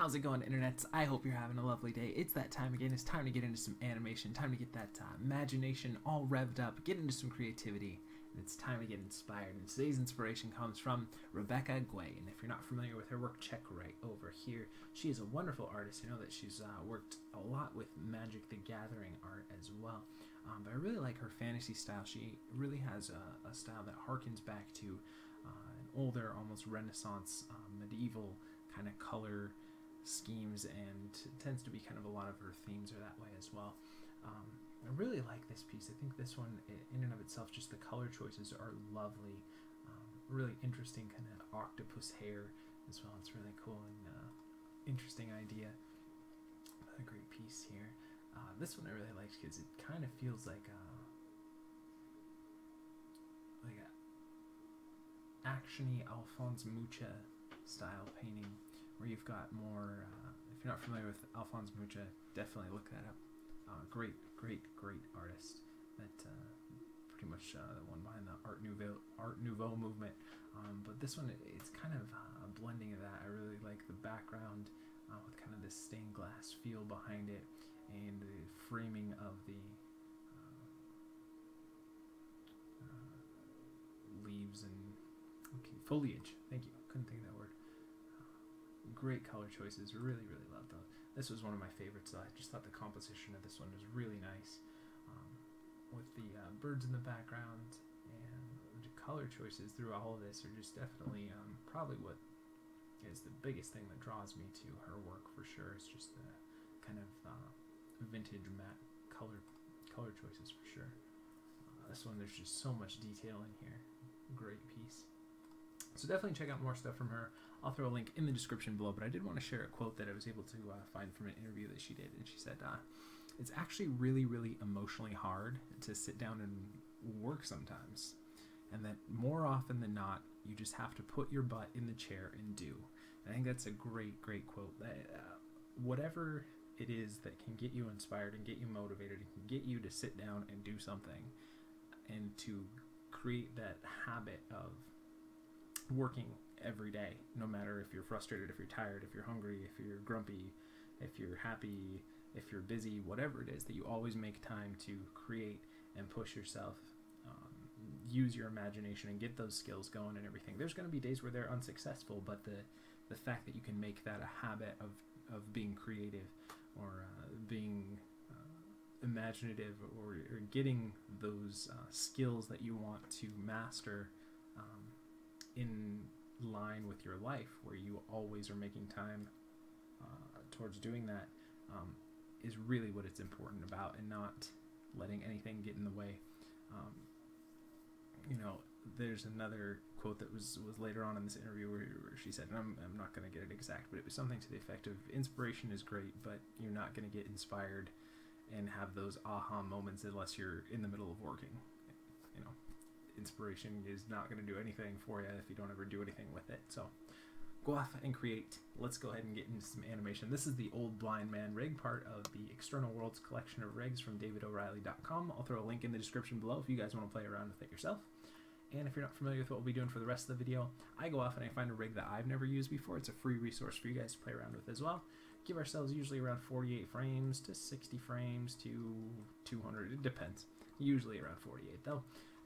How's it going, internets? I hope you're having a lovely day. It's that time again. It's time to get into some animation, time to get that imagination all revved up, get into some creativity, and it's time to get inspired. And today's inspiration comes from Rebecca Guay. And if you're not familiar with her work, check right over here. She is a wonderful artist. You know that she's worked a lot with Magic the Gathering art as well. But I really like her fantasy style. She really has a style that harkens back to an older, almost Renaissance, medieval kind of color schemes, and tends to be kind of a lot of her themes are that way as well. I really like this piece. I think this one in and of itself, just the color choices are lovely. Really interesting kind of octopus hair as well. It's really cool and interesting idea. A great piece here. This one I really liked because it kind of feels like a actiony Alphonse Mucha style painting, where you've got more, if you're not familiar with Alphonse Mucha, definitely look that up. Great artist. That pretty much the one behind the Art Nouveau movement. But this one, it's kind of a blending of that. I really like the background with kind of this stained glass feel behind it, and the framing of the leaves and foliage. Thank you. Couldn't think of that word. Great color choices. Really loved those. This was one of my favorites. I just thought the composition of this one was really nice, with the birds in the background, and the color choices through all of this are just definitely probably what is the biggest thing that draws me to her work for sure. It's just the kind of vintage matte color choices for sure. This one, there's just so much detail in here. Great piece. So definitely check out more stuff from her. I'll throw a link in the description below, but I did want to share a quote that I was able to find from an interview that she did. And she said, it's actually really emotionally hard to sit down and work sometimes. And that more often than not, you just have to put your butt in the chair and do. And I think that's a great quote. Whatever it is that can get you inspired and get you motivated and can get you to sit down and do something, and to create that habit of working every day, no matter if you're frustrated, if you're tired, if you're hungry, if you're grumpy, if you're happy, if you're busy, whatever it is, that you always make time to create and push yourself, use your imagination and get those skills going and everything. There's going to be days where they're unsuccessful, but the fact that you can make that a habit of being creative, or being imaginative, or getting those skills that you want to master in line with your life, where you always are making time towards doing that, is really what it's important about, and not letting anything get in the way. There's another quote that was later on in this interview where she said, and I'm not going to get it exact, but it was something to the effect of, inspiration is great, but you're not going to get inspired and have those aha moments unless you're in the middle of working. Inspiration is not going to do anything for you if you don't ever do anything with it. So go off and create. Let's go ahead and get into some animation. This is the Old Blind Man rig, part of the External Worlds collection of rigs from davidO'Reilly.com. I'll throw a link in the description below if you guys want to play around with it yourself. And if you're not familiar with what we'll be doing for the rest of the video, I go off and I find a rig that I've never used before. It's a free resource for you guys to play around with as well. Give ourselves usually around 48 frames to 60 frames to 200. It depends. Usually around 48 though.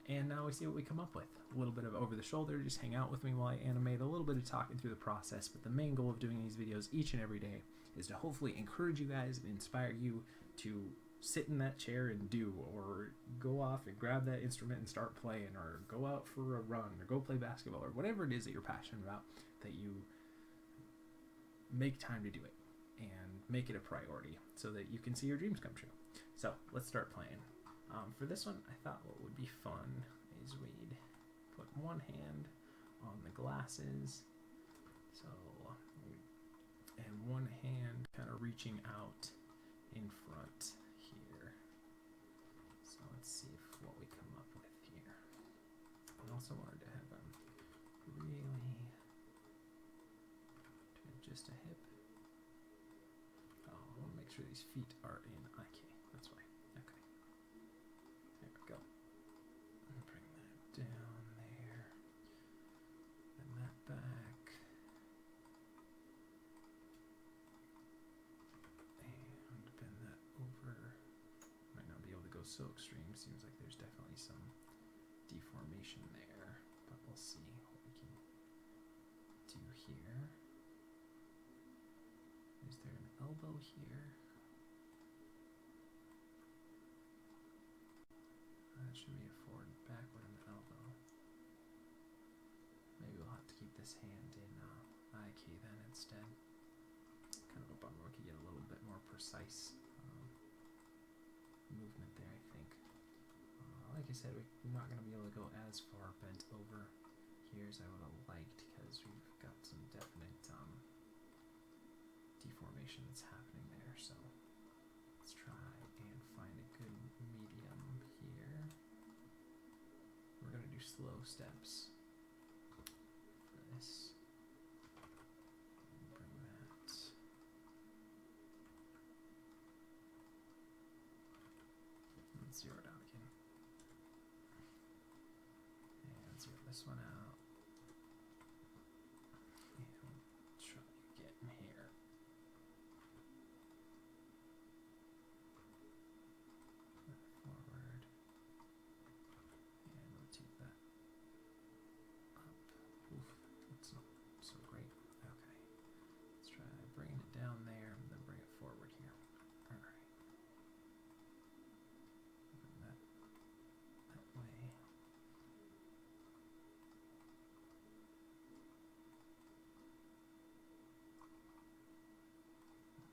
And now we see what we come up with. A little bit of over the shoulder, just hang out with me while I animate, a little bit of talking through the process, but the main goal of doing these videos each and every day is to hopefully encourage you guys and inspire you to sit in that chair and do, or go off and grab that instrument and start playing, or go out for a run, or go play basketball, or whatever it is that you're passionate about, that you make time to do it and make it a priority so that you can see your dreams come true. So let's start playing. For this one, I thought what would be fun is we'd put one hand on the glasses, and one hand kind of reaching out in front here. So let's see what we come up with here. I also wanted to have them really to just a hip. Oh, I want to make sure these feet are in IK. That's why. Okay. There we go. Bring that down there. Bend that back. goes so extreme, seems like there's definitely some deformation there, but we'll see what we can do here. Is there an elbow here? That should be a forward and backward in the elbow. Maybe we'll have to keep this hand in IK then instead. Kind of a bummer, we could get a little bit more precise movement there, I think. Like I said, we're not going to be able to go as far bent over here as I would have liked, because we've got some definite deformation that's happening there. So let's try and find a good medium here. We're going to do slow steps for this. Bring that. Let's zero it out again. And zero this one out. And we'll try to get in here. Forward. And rotate that up. Oof, that's not so great. Okay. Let's try bringing it down there and then bring it forward here. Alright. Bring that way.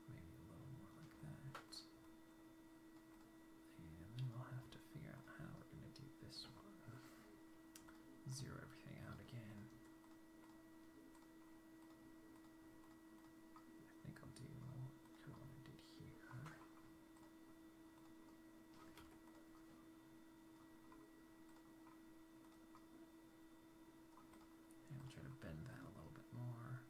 Maybe a little more like that. And then we'll have to figure out how we're going to do this one. Zero everything out again. I think I'll do what I did here. And we'll try to bend that a little bit more.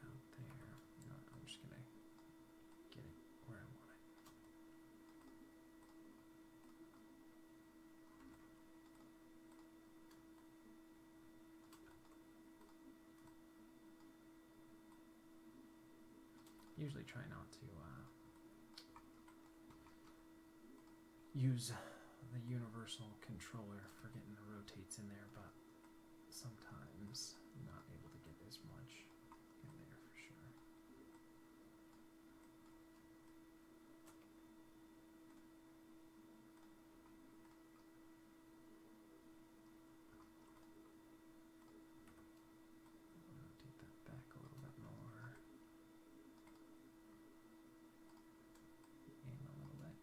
Out there. You know, I'm just going to get it where I want it. Usually try not to use the universal controller for getting the rotates in there, but sometimes I'm not able to get as much in there for sure. Rotate that back a little bit more. And a little bit.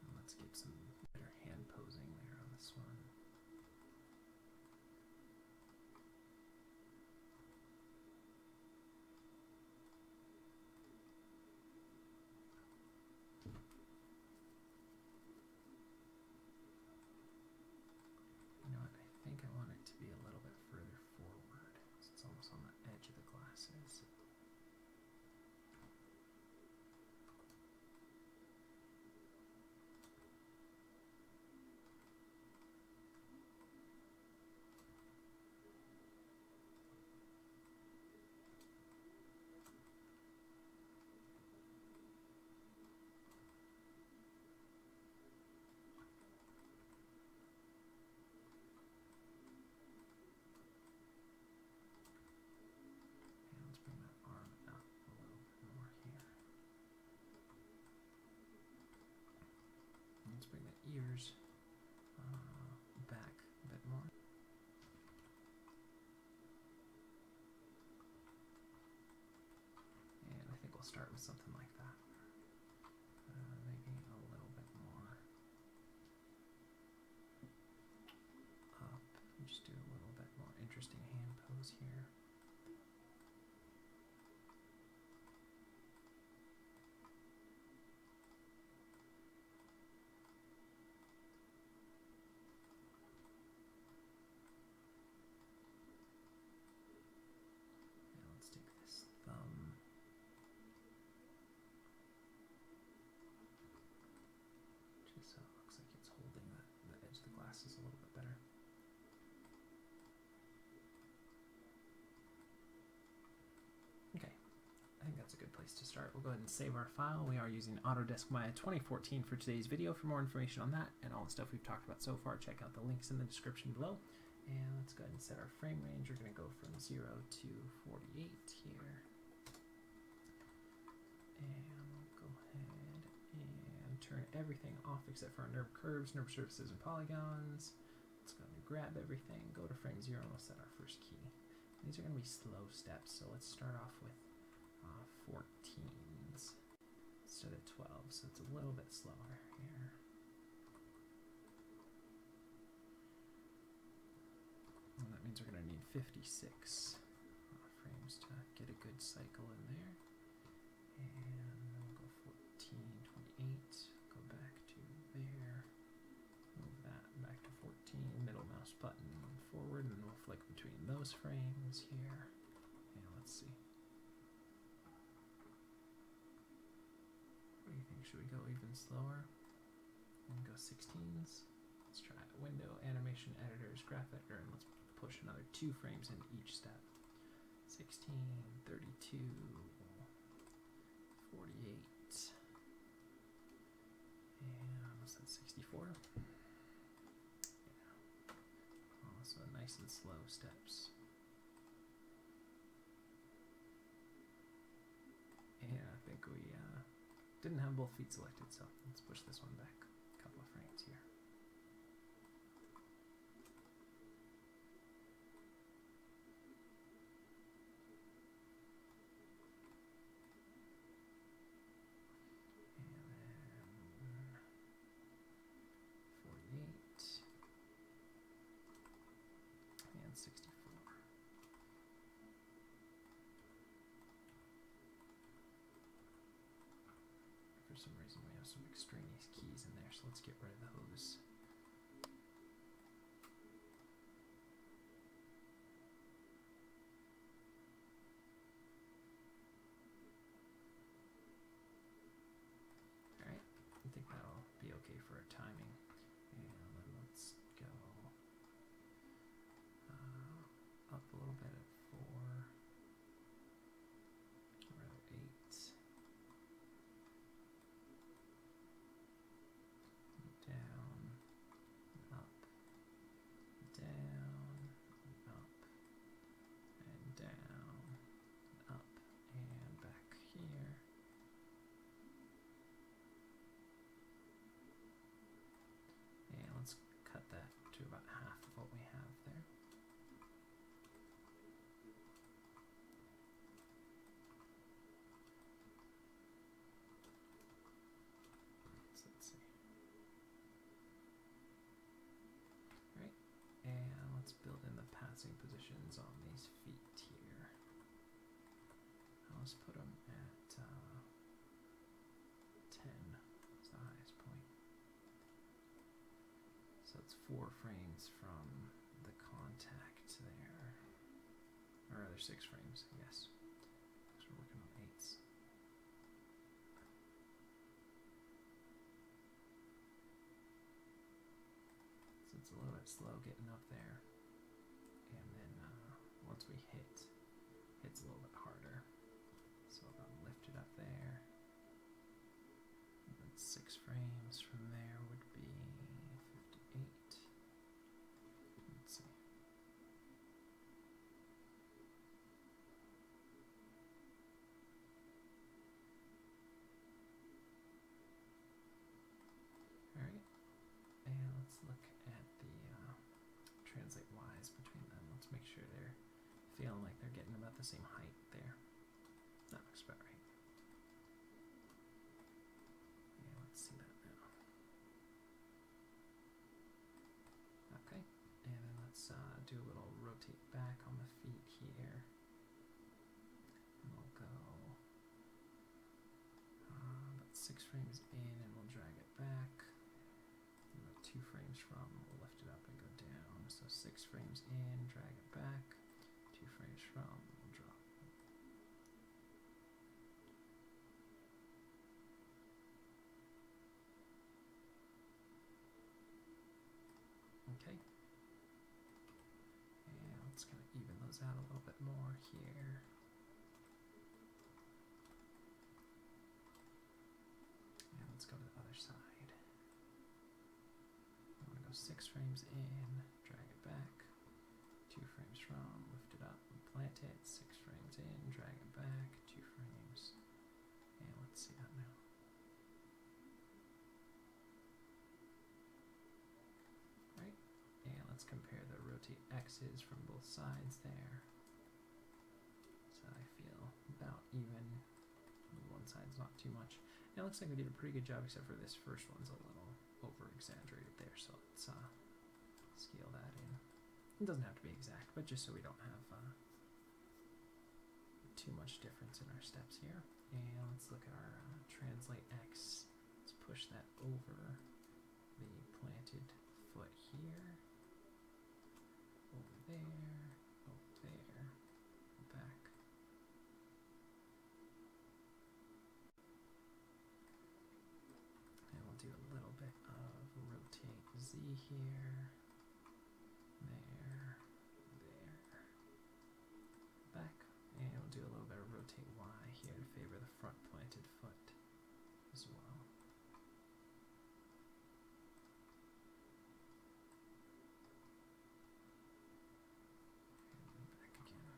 And let's get some better hand posing there on this one. You know what, I think I want it to be a little bit further forward. So it's almost on the edge of the glasses. And let's bring that arm up a little bit more here. And let's bring the ears back a bit more. And I think we'll start with something like that. Maybe a little bit more up. Just do a little bit more interesting hand pose here. And let's take this thumb a good place to start. We'll go ahead and save our file. We are using Autodesk Maya 2014 for today's video. For more information on that and all the stuff we've talked about so far, check out the links in the description below. And let's go ahead and set our frame range. We're going to go from 0 to 48 here. And we'll go ahead and turn everything off except for our NURB curves, NURB surfaces, and polygons. Let's go ahead and grab everything, go to frame 0, and we'll set our first key. These are going to be slow steps, so let's start off with 14s instead of 12, so it's a little bit slower here. And that means we're going to need 56 frames to get a good cycle in there. And we'll go 14, 28, go back to there, move that back to 14, middle mouse button forward, and we'll flick between those frames here. And let's see. What do you think? Should we go even slower? And go 16s? Let's try it. Window, animation editors, graph editor, and let's push another 2 frames into each step. 16, 32, 48, and what's that, 64? Yeah. Also nice and slow steps. And I think we didn't have both feet selected, so let's push this one back a couple of frames here. And 64. For some reason we have some extraneous keys in there, so let's get rid of those. Alright, I think that'll be okay for our timing. And then let's go up a little bit at 4, or 8, down, up, down, up, and down, up, and back here. And let's cut that to about half of what we have there. So let's see. Right, and let's build in the passing positions on these feet here. Let's put them at 10 as the highest point. So it's 4 frames from the contact there. Or rather 6 frames, yes. Because we're working on 8s. So it's a little bit slow getting up there. And then once we hits a little bit harder. So I'll lift it up there. And then 6 frames from there would be 58. Let's see. Alright, and let's look at the translate Y's between them. Let's make sure they're feeling like they're getting about the same height there. That looks about right. Yeah, let's see that now. Okay, and then let's do a little rotate back on the feet here. And we'll go about 6 frames in, and we'll drag it back. And about 2 frames from, we'll lift it up and go down. So 6 frames in, drag it back. 2 frames from, we'll drop. Okay. And let's kind of even those out a little bit more here. 6 frames in, drag it back, 2 frames from, lift it up and plant it, 6 frames in, drag it back, 2 frames, and let's see that now. Right, and let's compare the rotate X's from both sides there. So I feel about even, one side's not too much. And it looks like we did a pretty good job except for this first one's a little over-exaggerated there, so let's scale that in. It doesn't have to be exact, but just so we don't have too much difference in our steps here. And let's look at our translate X. Let's push that over the planted foot here, over there, back. And we'll do a little bit of rotate Z here, there, back, and we'll do a little bit of rotate Y here to favor the front planted foot as well. And back again.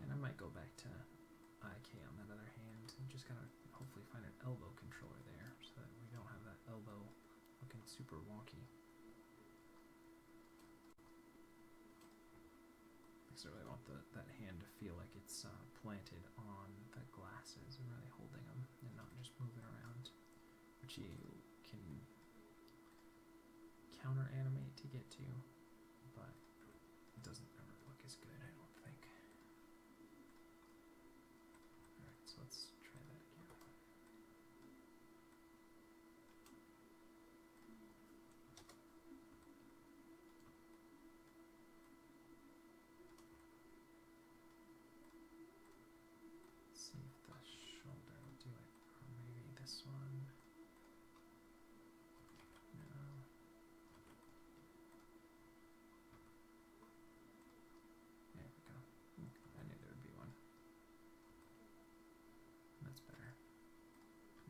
And I might go back to IK on that other hand and just kind of hopefully find an elbow controller there so that we don't have that elbow looking super wonky. I really want that hand to feel like it's planted on the glasses and really holding them and not just moving around, which you can counter animate to get to, but it doesn't ever look as good, I don't think. Alright, so let's try that again. See if the shoulder will do it, or maybe this one. No. There we go. I knew there would be one. That's better.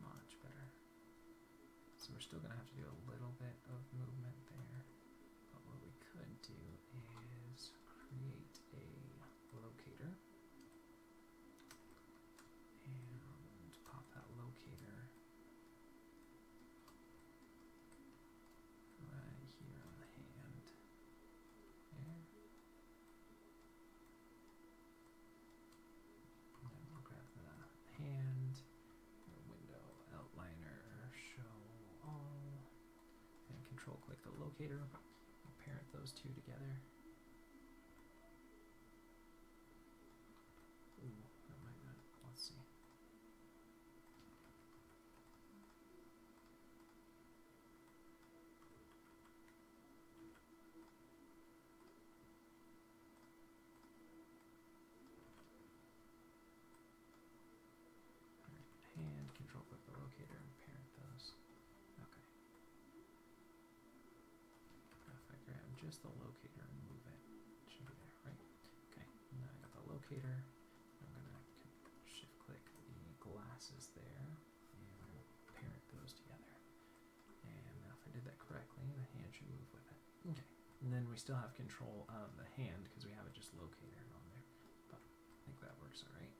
Much better. So we're still going to have to do a little bit of movement there. But what we could do is create a locator. And pop that locator right here on the hand. There. And then we'll grab the hand, window, outliner, show all, and control click the locator and parent those two together. Ooh, that might not, let's see. Hand, control click the locator and parent those. Okay. Now if I grab just the locator and move it, it should be there, right? Okay, now I got the locator. I'm gonna shift click the glasses there and parent those together. And now if I did that correctly, the hand should move with it. Okay. And then we still have control of the hand because we have it just located on there. But I think that works alright.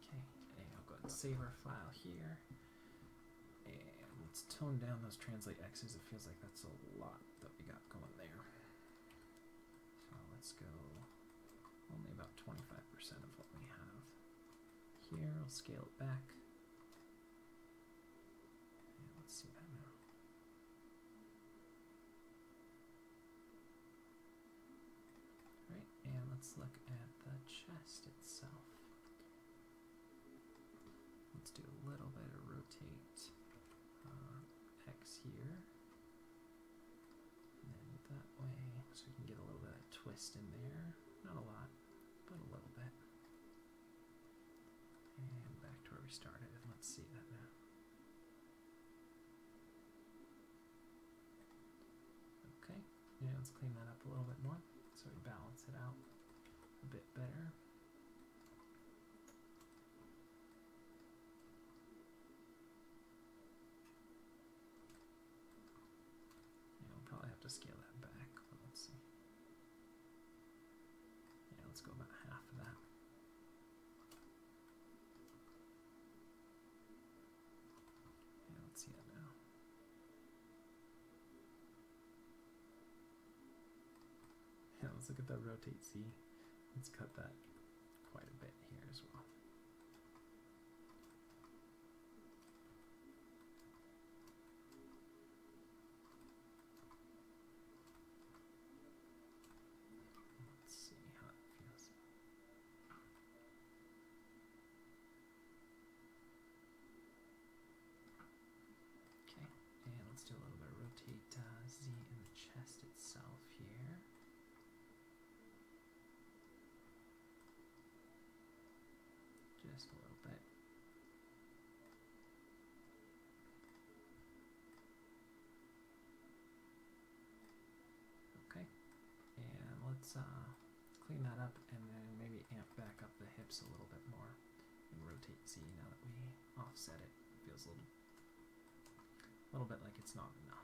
Okay, and I'll go ahead and save our file here. And let's tone down those translate X's. It feels like that's a lot that we got going there. So let's go only about 25% of what we have. Here, I'll scale it back. And let's see that now. Right, and let's look at the chest itself. Let's do a little bit of rotate X here. And then that way, so we can get a little bit of twist in there. Not a lot, but a little bit. And back to where we started, and let's see that now. Okay, and let's clean that up a little bit more so we balance it out a bit better. scale that back. Well, let's see. Yeah, let's go about half of that. Yeah, let's see that now. Yeah, let's look at the rotate Z. Let's cut that quite a bit here as well. Let's see how it feels. Okay, and let's do a little bit of rotate Z in the chest itself here. Just a little bit. Okay, and let's clean that up and then maybe amp back up the hips a little bit more and rotate Z now that we offset it. It feels a little bit like it's not enough.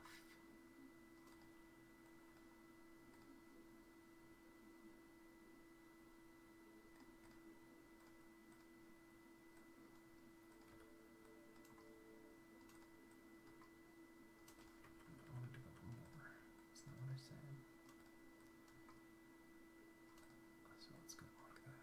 I wanted to go for more. Is that what I said? So let's go like that.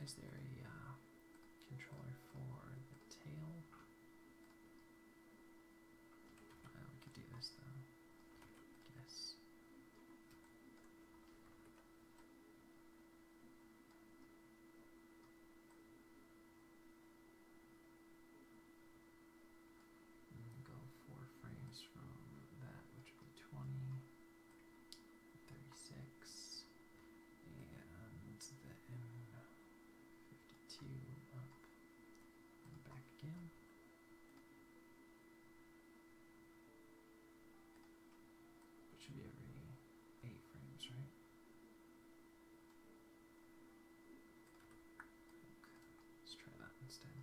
Is there a controller for the tail? We could do this though. Guess. Go 4 frames from that, which would be 20, 36, and then 52 up and back again. Which should be every 8 frames, right? Okay, let's try that instead.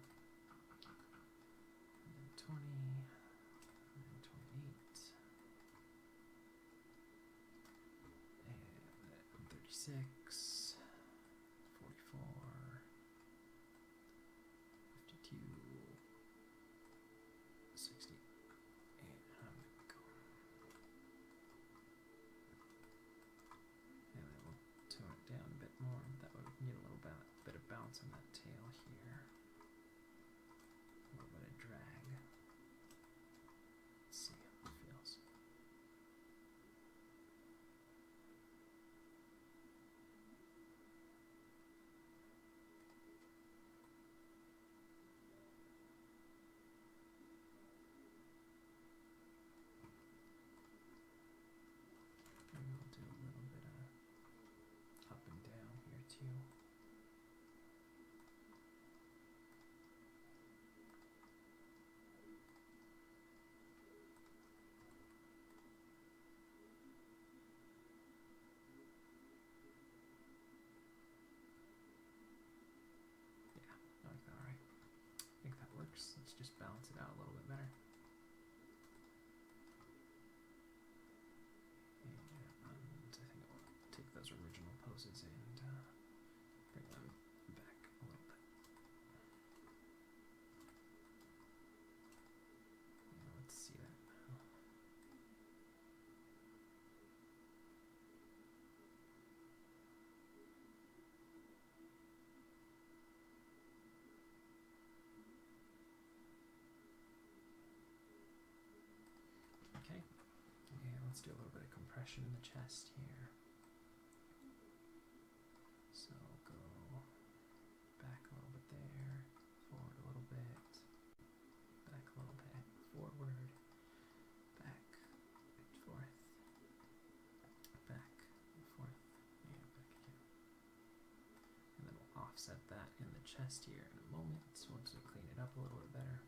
And then 20, and then 28, and 36, 44, 52, 60, and go. And then we'll tone it down a bit more. That way we can get a little bit of bounce on that tail here. A little bit of drag. Let's see how it feels. Maybe we'll do a little bit of up and down here too. Yeah, I like that, alright. I think that works. Let's just balance it out a little bit better. And I think I'll take those original poses and bring them back a little bit. Yeah, let's see that now. Okay, and let's do a little bit of compression in the chest here. So go back a little bit there, forward a little bit, back a little bit, forward, back, forth, back, forth, and back again. And then we'll offset that in the chest here in a moment, once we clean it up a little bit better.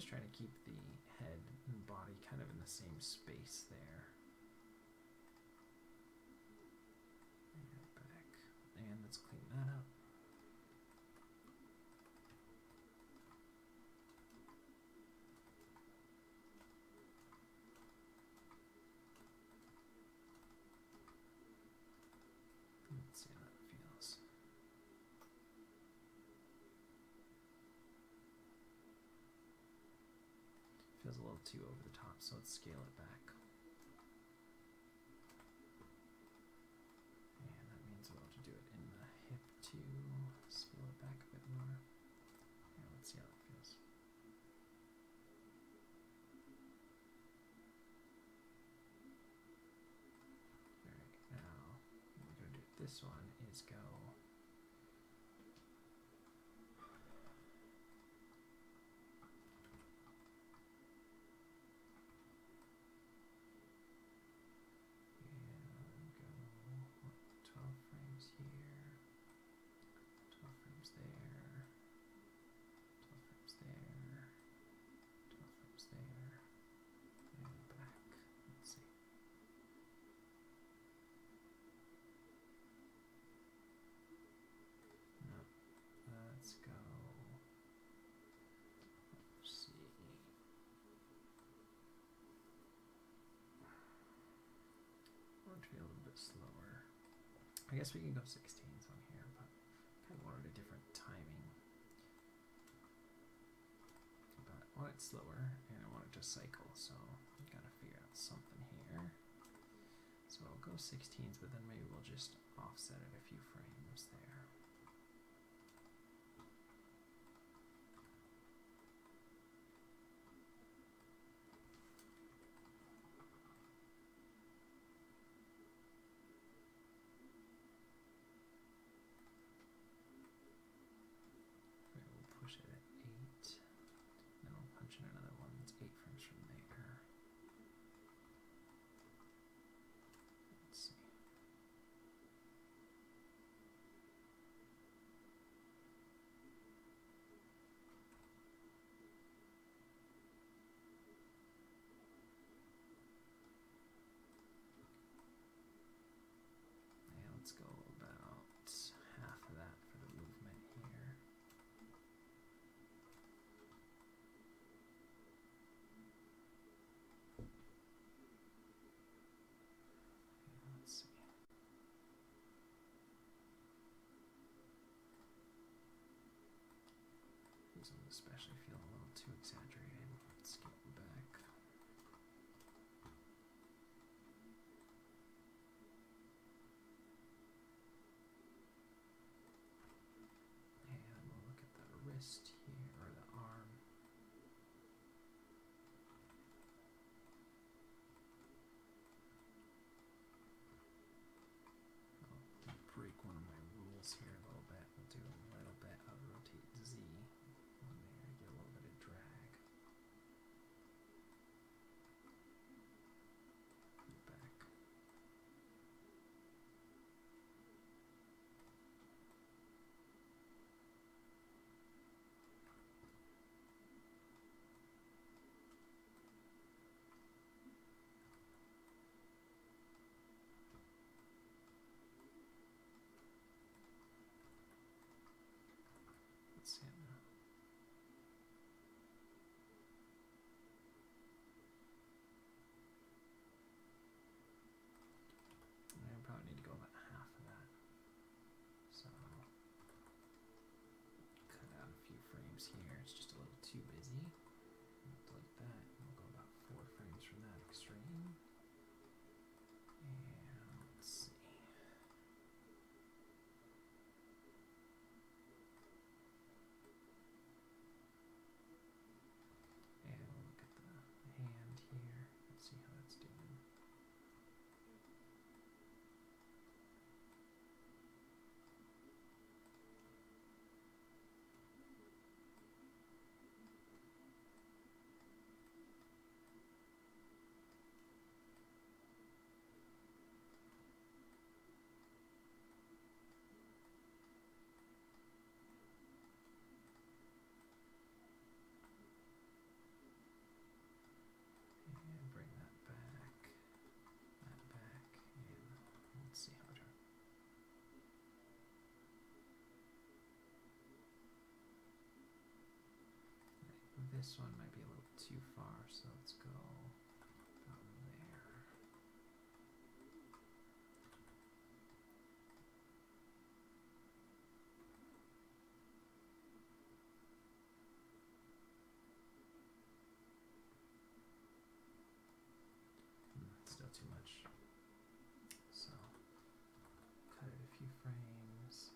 just trying to keep the head and body kind of in the same space there. And back. And let's clean that up. Let's see how that feels. Feels a little too over the top, so let's scale it back. And that means we'll have to do it in the hip too. Scale it back a bit more. Yeah, let's see how that feels. Alright, now what we're going to do with this one is go and go 12 frames here, 12 frames there, 12 frames there, 12 frames there, and back. Let's see. No, let's go. Let's see. I want it to be a little bit slower. I guess we can go 16s on here, but kind of wanted a different timing. But I want it slower, and I want it to cycle, so I've got to figure out something here. So I'll go 16s, but then maybe we'll just offset it a few frames there. Maybe we'll push it at 8. Then we'll punch in another one that's 8 frames from there. Let's see. Yeah, let's go about half of that for the movement here. Yeah, let's see. These ones especially feel a little too exaggerated. Let's scale them back. And we'll look at the wrist here, or the arm. I'll break one of my rules here a little bit. We'll do a little bit of rotate Z on there, get a little bit of drag. And back. Let's see it now. I probably need to go about half of that. So cut out a few frames here. It's just a little too busy. Like that. We'll go about 4 frames from that extreme. And let's see. And we'll look at the hand here. Let's see how that's doing. this one might be a little too far, so let's go about there. Still too much. So cut it a few frames.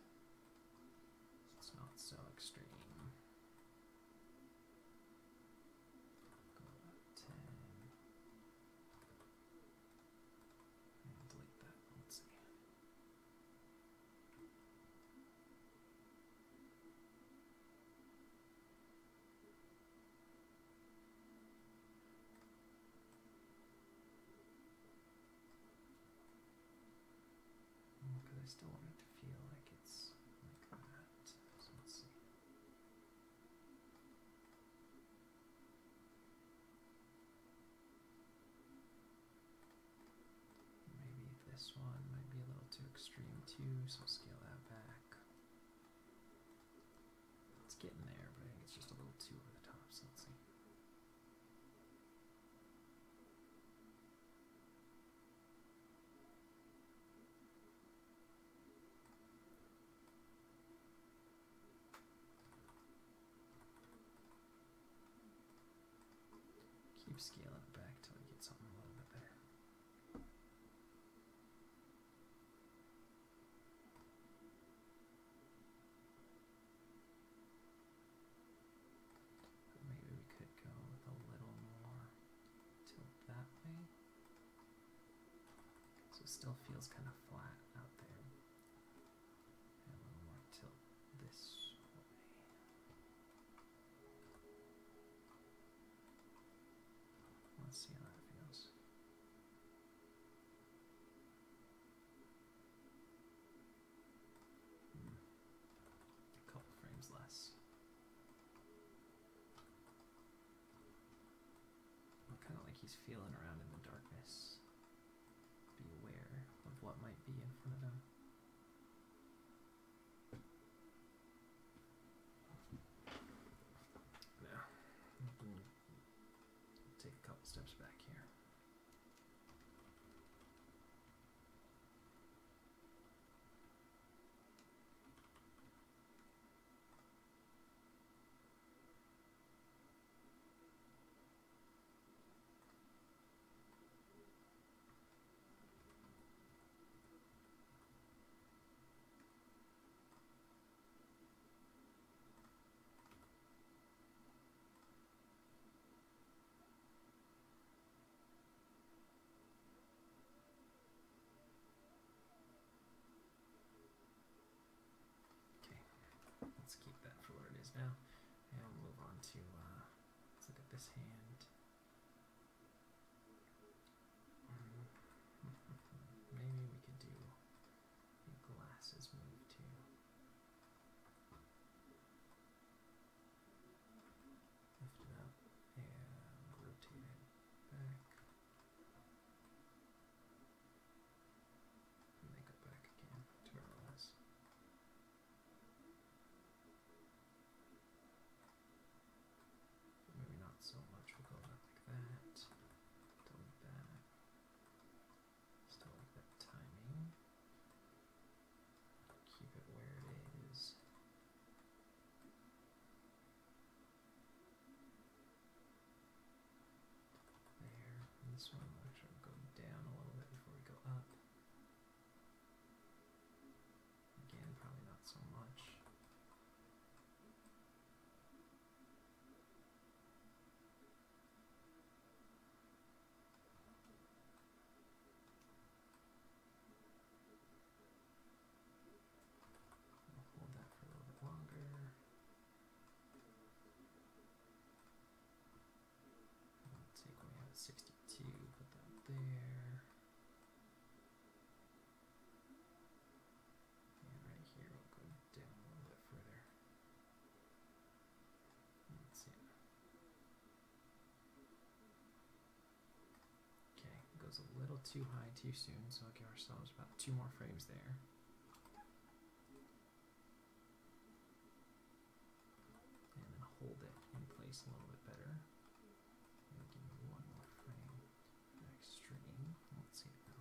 It's not so extreme. Go about 10. And delete that. Let's see. Because I still want it to feel like it's like that. So let's see. Maybe this one might be a little too extreme too, so scale that back. It's getting there, but I think it's just a little too over the top, so let's see. Keep scaling it back till you get something a little bit better. Maybe we could go with a little more tilt that way. So it still feels kind of flat out there. And a little more tilt this way. Let's see how that feels. A couple frames less. Kind of like he's feeling around in the darkness. Be aware of what might be in front of him. Now, take a couple steps back here. Let's keep that for what it is now, and we'll move on to, let's look at this hand. Maybe we could do a glasses move too. Lift it up and rotate it back. And make it back again to where it was. Maybe not so much, we'll go back like that, delete that, still like that timing, keep it where it is. There, and this one will actually go down a little bit before we go up. Again, probably not so much. Hold that for a little bit longer. I'll take away out 62, put that there. And right here we'll go down a little bit further. Let's see. Okay, it goes a little too high too soon, so I'll give ourselves about 2 more frames there. And then hold it in place place a little bit better. Maybe give me one more frame for extreme. Let's see it now.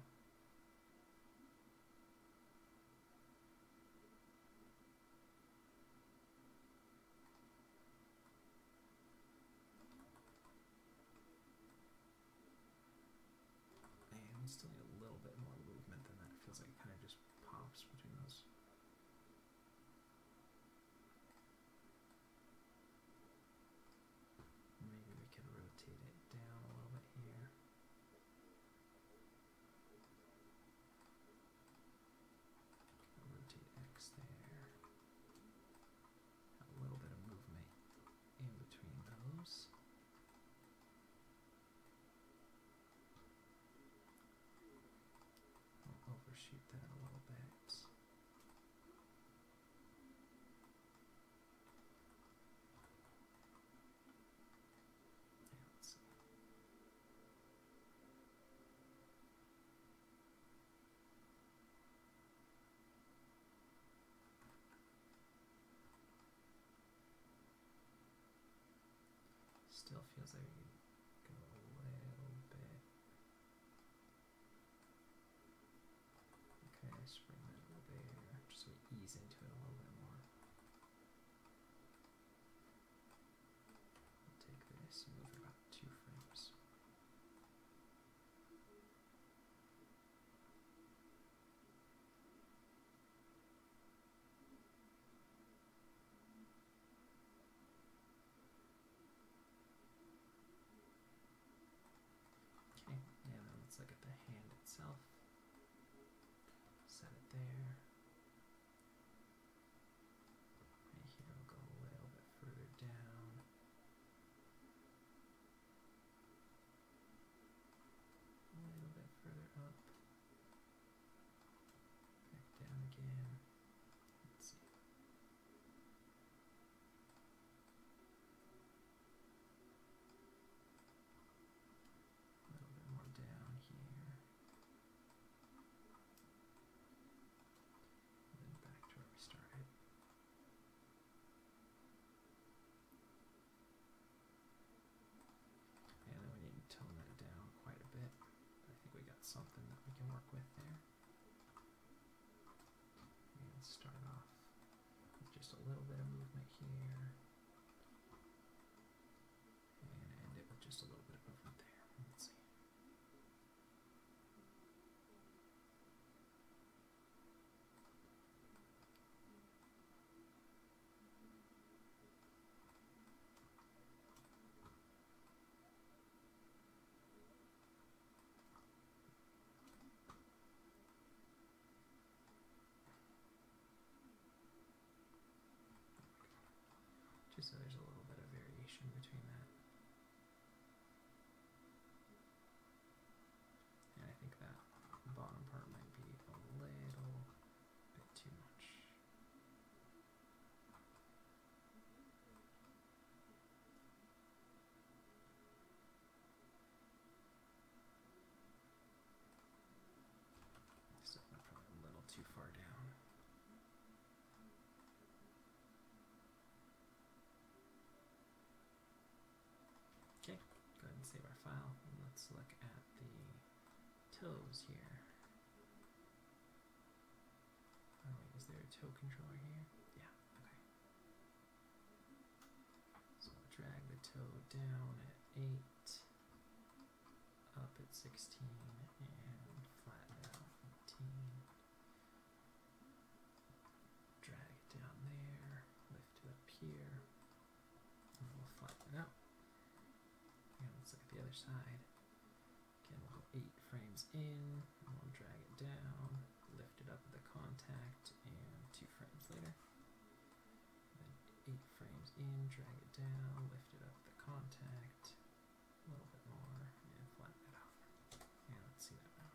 And we still need a little bit more movement than that. It feels like it kind of just pops between those. Maybe we could rotate it down a little bit here. Rotate X there. Have a little bit of movement in between those. I'll overshoot that a little bit. Yeah, let's see. Still feels like we could go a little bit. Okay, just bring that over there, just so we ease into it a little bit more. We'll take this and move it about 2 frames. Okay, and then let's look at the hand itself. Set it there. Right here we'll go a little bit further down. A little bit further up. Back down again. Let's see. A little bit more down here. And then back to where we started. And then we need to tone that down quite a bit. I think we got something that we can work with there. And start off with just a little bit of movement here. And end it with just a little bit of movement there. Let's see. Just so there's a little bit of variation between that. And I think that bottom part might be a little bit too much. So probably a little too far down. Okay, go ahead and save our file, and let's look at the toes here. Oh wait, is there a toe controller here? Yeah, okay. So I'll drag the toe down at 8, up at 16, and flatten it out 18. Drag it down there, lift it up here, and we'll flatten it out. And let's look at the other side. Again, we'll go 8 frames in, and we'll drag it down, lift it up with the contact, and 2 frames later. Then 8 frames in, drag it down, lift it up with the contact, a little bit more, and flatten it out. And let's see that now.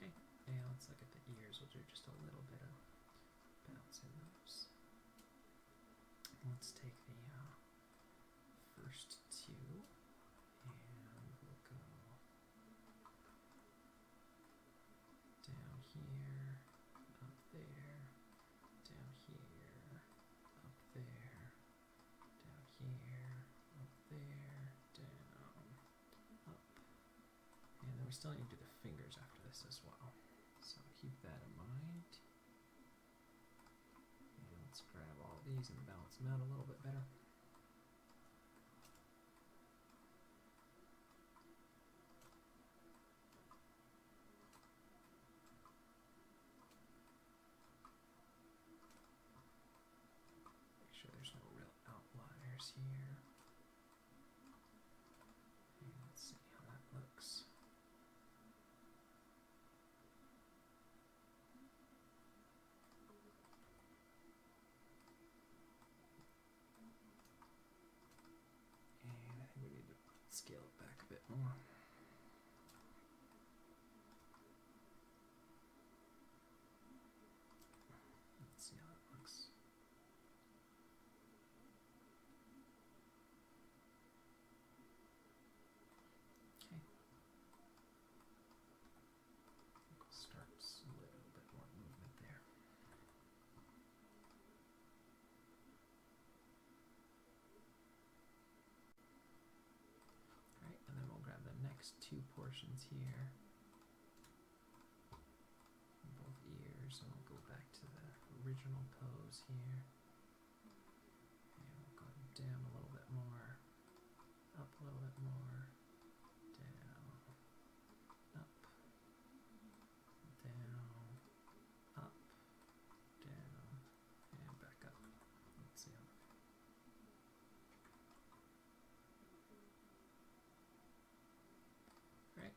Okay, and let's look at the ears. We'll do just a little bit of balancing those. Let's take the first two and we'll go down here, up there, down here, up there, down here, up there, down, up. And then we still need to do the fingers after this as well. So keep that in mind. And let's grab all these and balance them out a little bit better. Make sure there's no real outliers here. And let's see how that looks. And I think we need to scale it back a bit more. Let's see how that looks. Okay. I think we'll start a little bit more movement there. Alright, and then we'll grab the next two portions here. Both ears, and we'll go back to the original pose here. And we'll go down a little bit more, up a little bit more, down, up, down, up, down, and back up. Let's see how that feels. Right.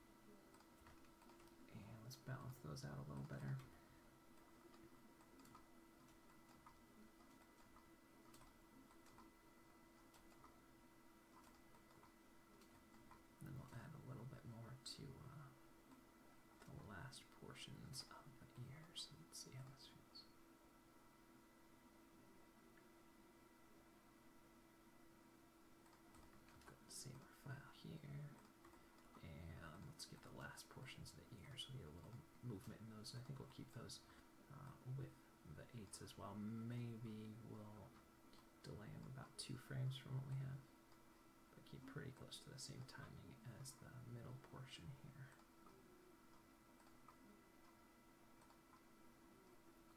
And let's balance those out a little better. And then we'll add a little bit more to the last portions of the ears. Let's see how this feels. Go to save our file here. And let's get the last portions of the ears. We get a little movement in those. I think we'll keep those with the 8s as well. Maybe we'll delay them about 2 frames from what we have, but keep pretty close to the same timing as the middle portion here.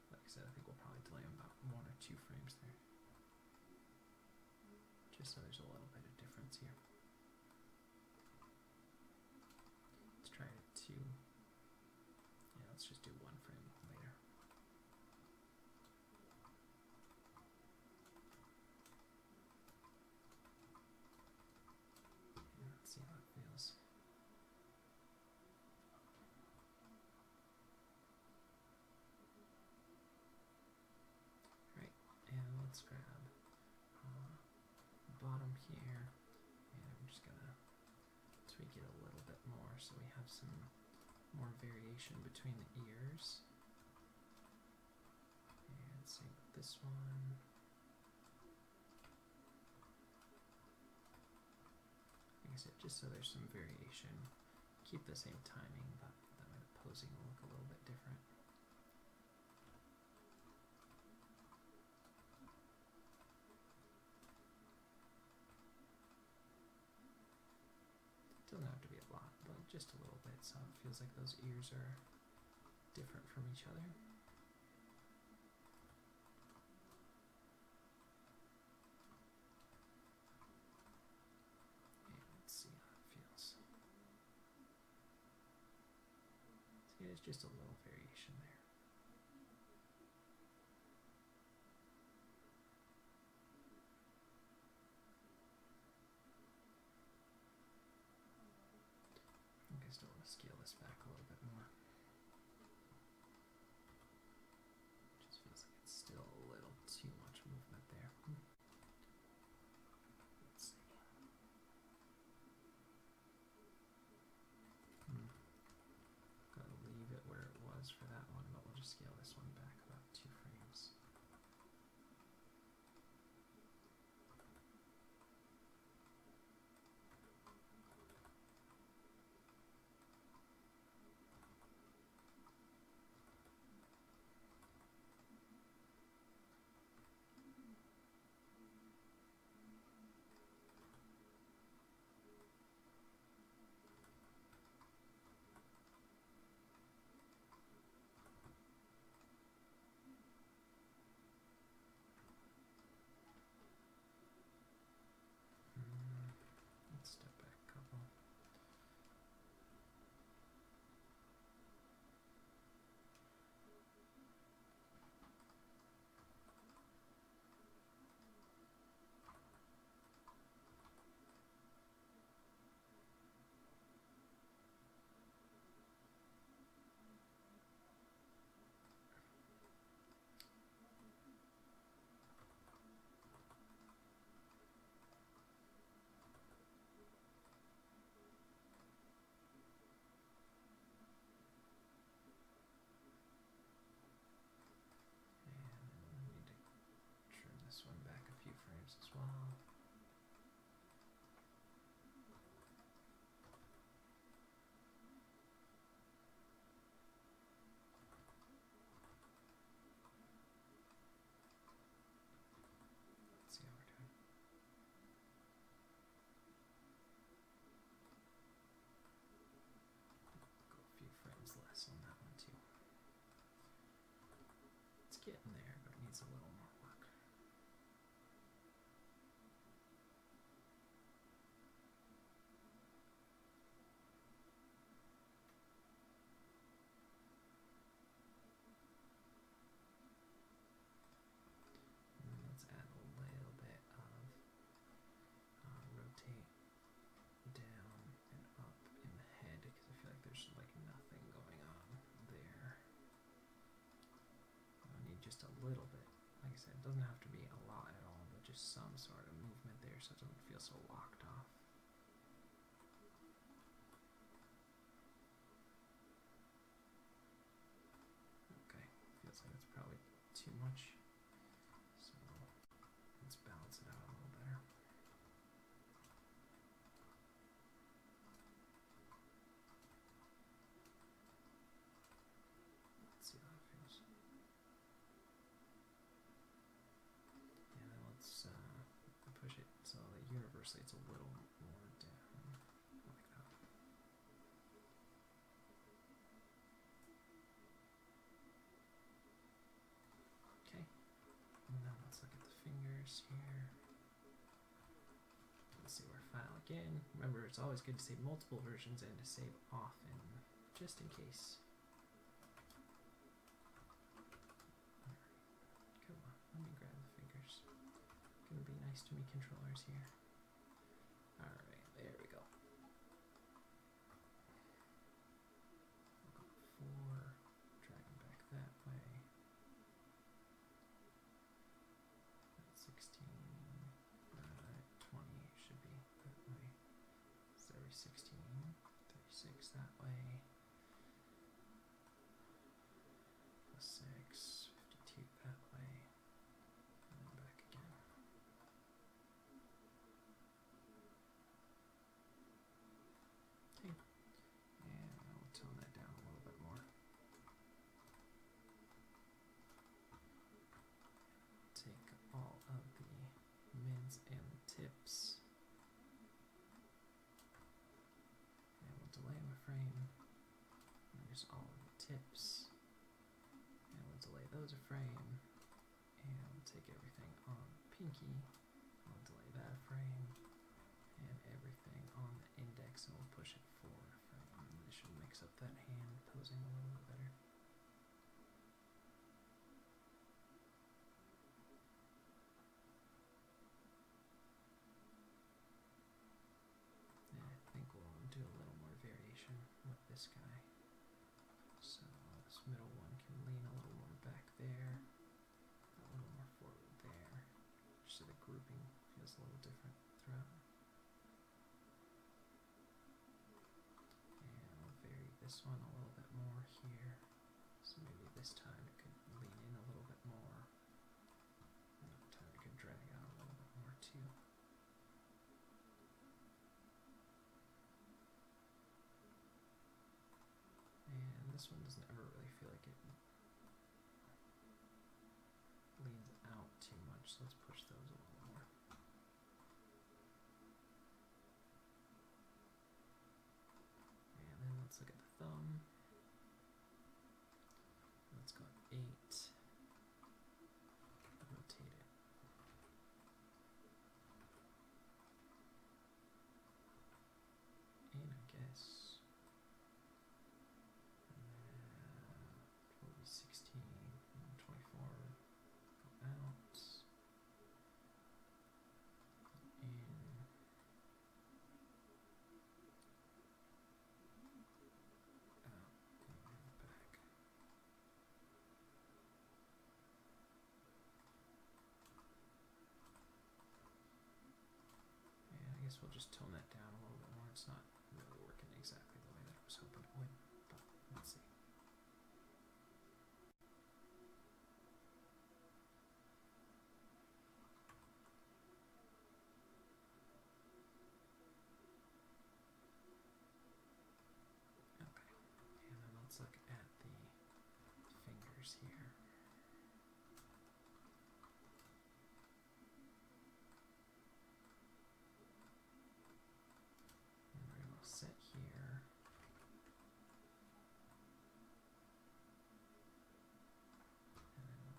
Like I said, I think we'll probably delay them about 1 or 2 frames there, just so there's a little bit of difference here. Let's try it at 2. Yeah, let's just do 1 frame later. And let's see how it feels. Right, and let's grab bottom here, and I'm just gonna tweak it a little bit more so we have some more variation between the ears. And same with this one. Like I said, just so there's some variation. Keep the same timing, but that way the posing will look a little bit different. Doesn't have to be a lot, but just a little bit, so it feels like those ears are different from each other. And let's see how it feels. See, there's just a little variation there. I still want to scale this back a little bit more. Just feels like it's still a little too much movement there. Let's see. Gotta leave it where it was for that one, but we'll just scale this one back about 2 frames. getting there, but it needs a little more work. Let's add a little bit of rotate down and up in the head, because I feel like there's like nothing going on there. I need just a little bit. Like I said, it doesn't have to be a lot at all, but just some sort of movement there so it doesn't feel so locked off. Okay, feels like it's probably too much. So let's balance it out a little better. Let's see how that feels. And then let's push it so that universally it's a little more down, like that. Okay, and now let's look at the fingers here. Let's see our file again. Remember, it's always good to save multiple versions and to save often, just in case. Come on, let me grab the fingers. Gonna be nice to me, controllers here. Alright, there we go. We'll go 4, drag them back that way. That's 16, 20 should be that way. So every 16, 36 that way. Plus 6, 52 that way. And then back again. Okay, and I'll tone that down a little bit more. Take all of the mids and the tips, and we'll delay my frame. And there's all of the tips, and we'll delay those a frame, and we'll take everything on pinky, we'll delay that a frame, and everything on the index, and we'll push it forward a frame. And this should mix up that hand posing a little bit better. And I think we'll do a little more variation with this guy. So this middle one can lean a little more back there, a little more forward there, just so the grouping feels a little different throughout. And I'll vary this one a little bit more here, so maybe this time it could lean in a little bit more, another time it could drag out a little bit more too. And this one doesn't ever really feel like it leans out too much, so let's push those a little more. And then let's look at the thumb. Let's go 8. Rotate it. And I guess what was 16 and 24 go out, in, out, and back. And I guess we'll just tone that down a little bit more. It's not really working exactly the way that I was hoping it would, but let's see. Okay, and then let's look at the fingers here. And we're going to set here. And then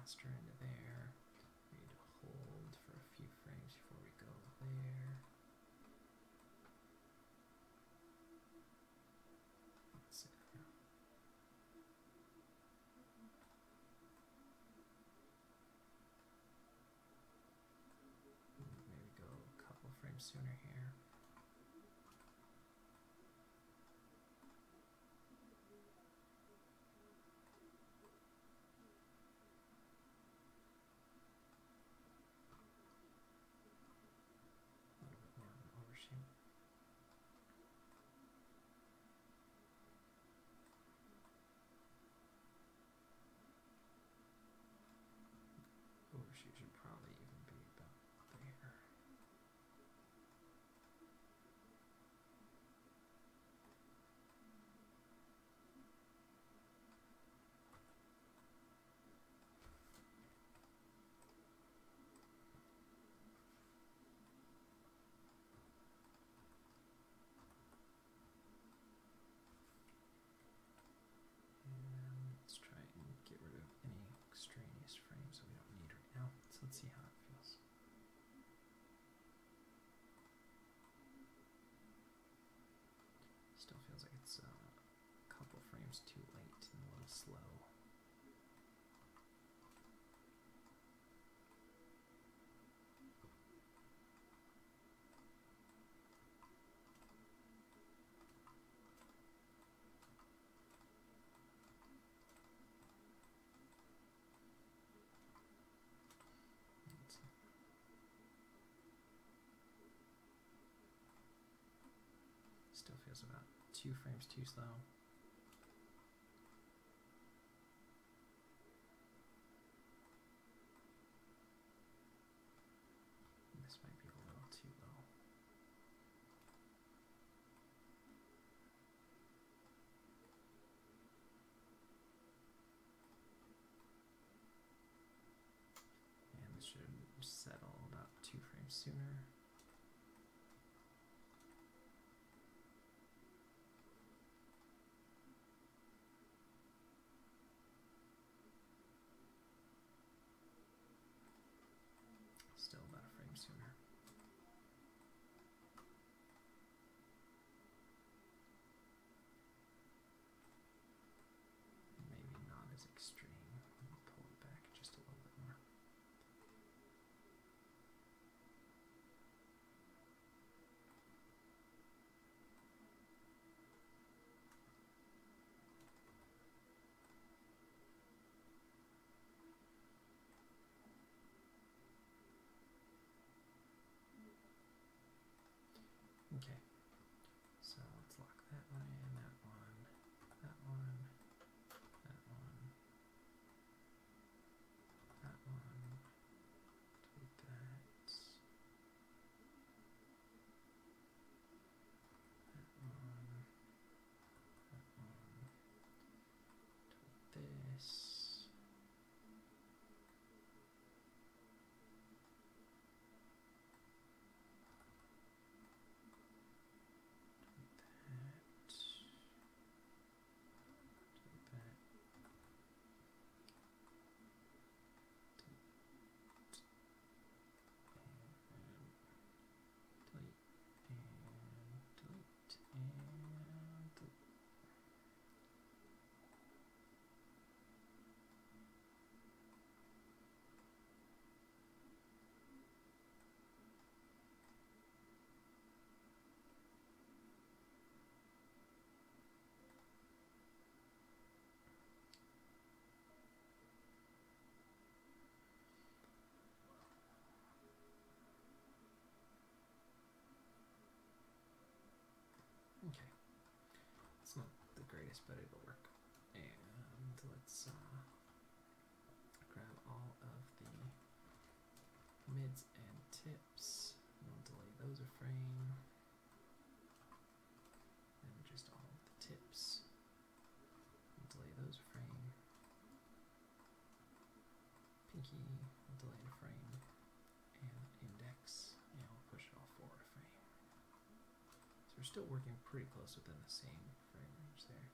master into there. We need to hold for a few frames before we go there. Let's see. Maybe go a couple frames sooner here. A little bit more of an overshoot. Overshoot should probably even be about there. And let's try and get rid of any extraneous frames that we don't need right now. So let's see how it feels. Still feels like it's a couple frames too late and a little slow. Still feels about 2 frames too slow. This might be a little too low. And this should settle about 2 frames sooner. Still about a frame sooner. Maybe not as extreme. Pull it back just a little bit more. Okay, so let's lock that one in, that one, that one, that one, that one, delete that, that one, delete this. Okay, it's not the greatest, but it'll work. And let's grab all of the mids and tips. We'll delay those a frame. And just all of the tips. We'll delay those a frame. Pinky, we'll delay a frame. And index, and we'll push it all forward a frame. So we're still working pretty close within the same frame range there.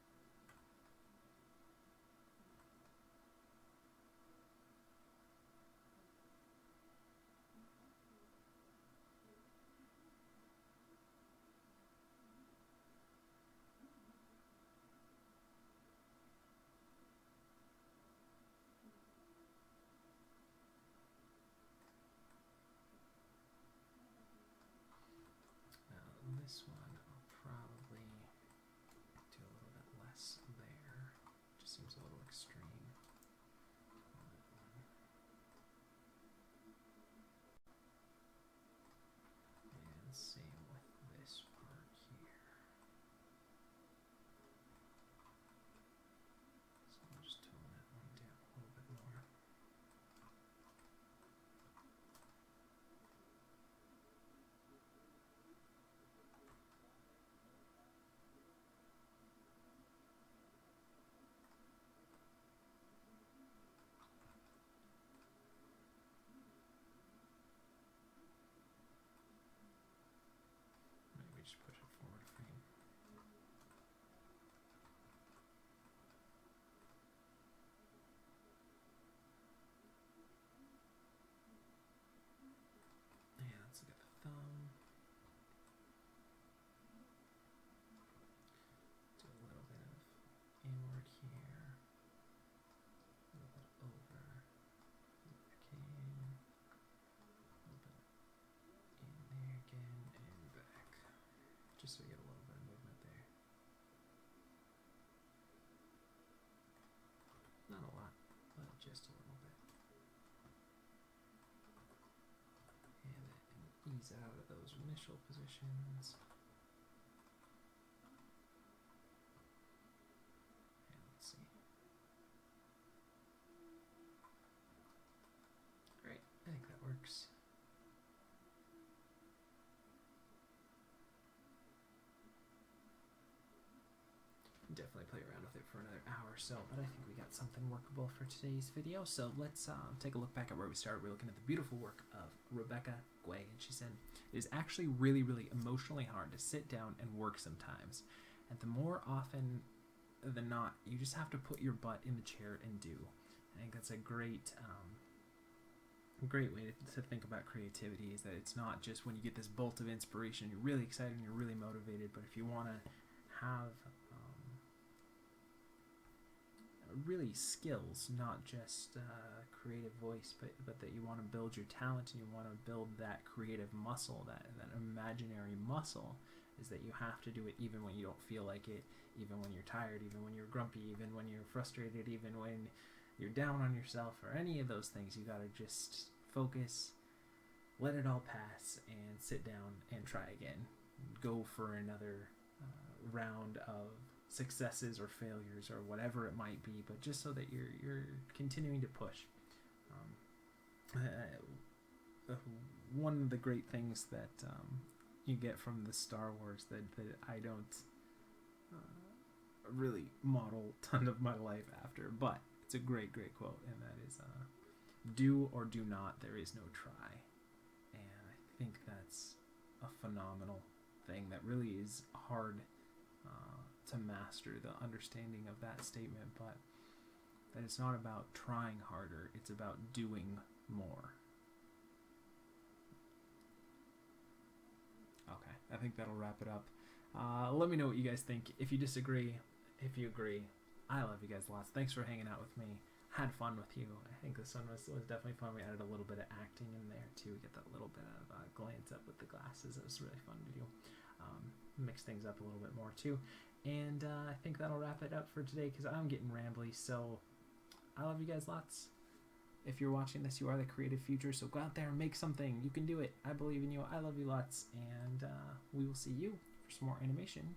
ease out of those initial positions. And let's see. Great, I think that works. Definitely play around with it for another hour or so, but I think we got something workable for today's video. So let's take a look back at where we started. We're looking at the beautiful work of Rebecca Guay, and she said, it is actually really, really emotionally hard to sit down and work sometimes. And the more often than not, you just have to put your butt in the chair and do. I think that's a great way to think about creativity, is that it's not just when you get this bolt of inspiration, you're really excited and you're really motivated, but if you want to have really skills, not just creative voice, but that you want to build your talent and you want to build that creative muscle, that imaginary muscle, is that you have to do it even when you don't feel like it, even when you're tired, even when you're grumpy, even when you're frustrated, even when you're down on yourself, or any of those things. You got to just focus, let it all pass, and sit down and try again. Go for another round of successes or failures or whatever it might be, but just so that you're continuing to push. One of the great things that you get from the Star Wars that I don't really model a ton of my life after, but it's a great quote, and that is do or do not, there is no try. And I think that's a phenomenal thing that really is hard to master, the understanding of that statement, but that it's not about trying harder, it's about doing more. Okay, I think that'll wrap it up. Let me know what you guys think. If you disagree, if you agree, I love you guys lots. Thanks for hanging out with me. Had fun with you. I think this one was definitely fun. We added a little bit of acting in there too. Get that little bit of glance up with the glasses. It was really fun to do. Mix things up a little bit more too. And I think that'll wrap it up for today, because I'm getting rambly. So I love you guys lots. If you're watching this, you are the creative future. So go out there and make something. You can do it. I believe in you. I love you lots. And we will see you for some more animation